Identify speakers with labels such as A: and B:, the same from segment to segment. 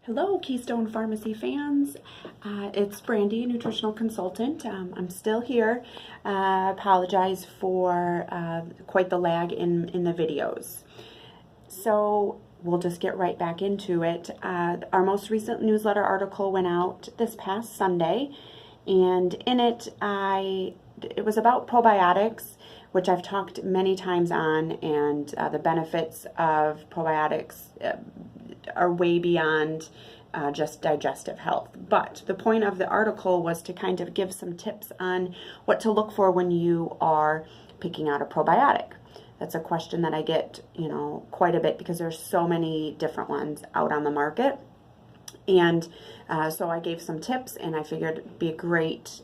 A: Hello, Keystone Pharmacy fans. It's Brandi, Nutritional Consultant. I'm still here. Apologize for quite the lag in the videos. So we'll just get right back into it. Our most recent newsletter article went out this past Sunday, and in it it was about probiotics, which I've talked many times on, and the benefits of probiotics are way beyond just digestive health. But the point of the article was to kind of give some tips on what to look for when you are picking out a probiotic. That's a question that I get, quite a bit because there's so many different ones out on the market. And so I gave some tips, and I figured it'd be a great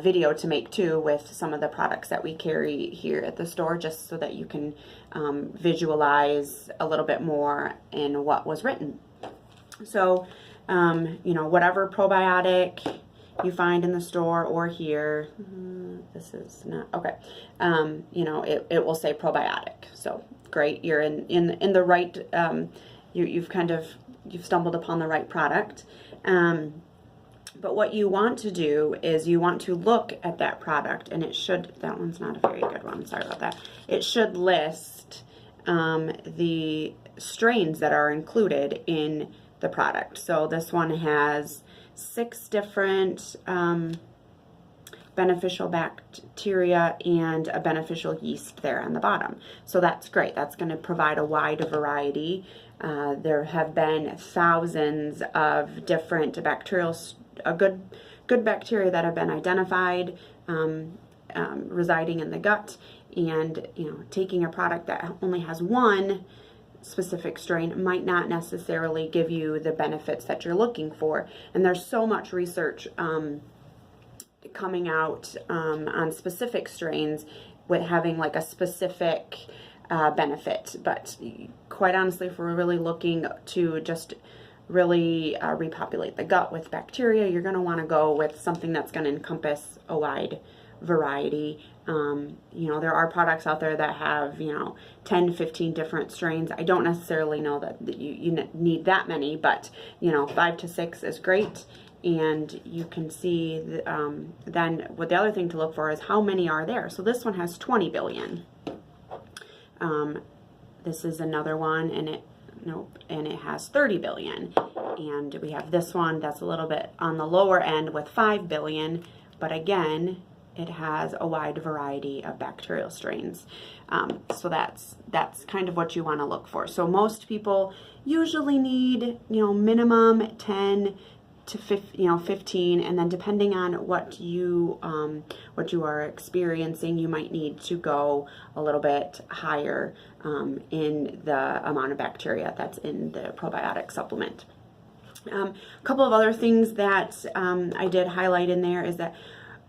A: video to make too with some of the products that we carry here at the store, just so that you can visualize a little bit more in what was written. So, whatever probiotic you find in the store or here, this is not, okay, it will say probiotic. So great, you're in the right, you've stumbled upon the right product. But what you want to do is you want to look at that product, and it should, that one's not a very good one, sorry about that. It should list the strains that are included in the product. So this one has 6 different beneficial bacteria and a beneficial yeast there on the bottom. So that's great. That's going to provide a wide variety. There have been thousands of different bacterial good bacteria that have been identified residing in the gut, and taking a product that only has one specific strain might not necessarily give you the benefits that you're looking for. And there's so much research coming out on specific strains with having like a specific benefit. But quite honestly, if we're really looking to just really repopulate the gut with bacteria, you're going to want to go with something that's going to encompass a wide variety. There are products out there that have 10 to 15 different strains. I don't necessarily know that you need that many, but 5 to 6 is great. And you can see then what the other thing to look for is how many are there. So this one has 20 billion. This is another one, and it has 30 billion. And we have this one that's a little bit on the lower end with 5 billion, but again, it has a wide variety of bacterial strains. So that's kind of what you want to look for. So most people usually need, minimum 10 to 15, and then depending on what you are experiencing, you might need to go a little bit higher in the amount of bacteria that's in the probiotic supplement. A couple of other things that I did highlight in there is that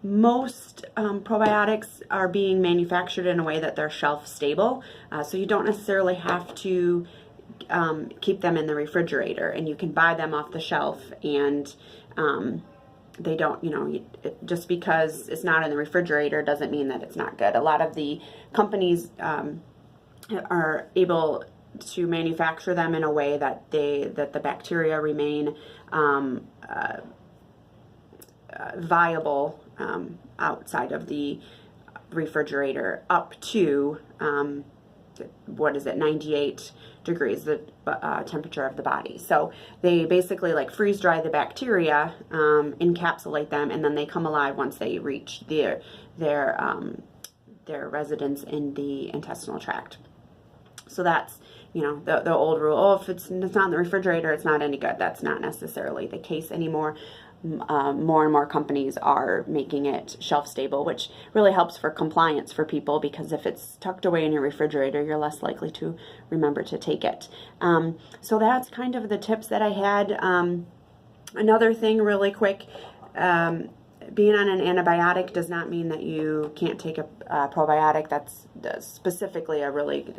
A: most probiotics are being manufactured in a way that they're shelf stable, so you don't necessarily have to keep them in the refrigerator, and you can buy them off the shelf, and they don't, just because it's not in the refrigerator doesn't mean that it's not good. A lot of the companies are able to manufacture them in a way that the bacteria remain viable outside of the refrigerator up to 98 degrees, the temperature of the body. So they basically like freeze dry the bacteria, encapsulate them, and then they come alive once they reach their residence in the intestinal tract. So that's the old rule. Oh, if it's not in the refrigerator, it's not any good. That's not necessarily the case anymore. More and more companies are making it shelf stable, which really helps for compliance for people, because if it's tucked away in your refrigerator, you're less likely to remember to take it. So that's kind of the tips that I had. Another thing really quick, being on an antibiotic does not mean that you can't take a probiotic. That's specifically a really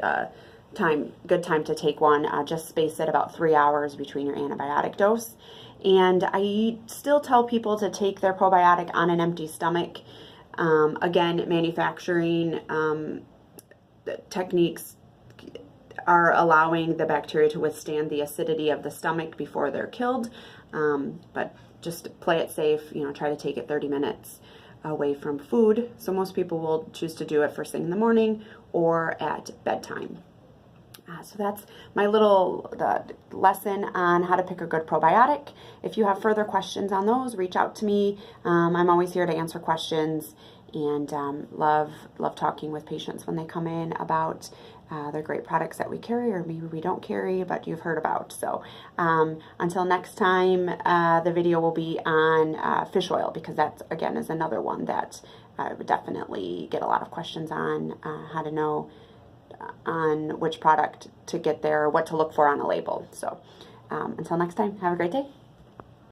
A: good time to take one. Just space it about 3 hours between your antibiotic dose. And I still tell people to take their probiotic on an empty stomach. Again, manufacturing techniques are allowing the bacteria to withstand the acidity of the stomach before they're killed. But just play it safe, try to take it 30 minutes away from food. So most people will choose to do it first thing in the morning or at bedtime. So that's my little lesson on how to pick a good probiotic. If you have further questions on those, reach out to me. I'm always here to answer questions, and love talking with patients when they come in about the great products that we carry, or maybe we don't carry, but you've heard about. So until next time, the video will be on fish oil, because that, again, is another one that I would definitely get a lot of questions on, how to know on which product to get there, what to look for on a label. So until next time, have a great day.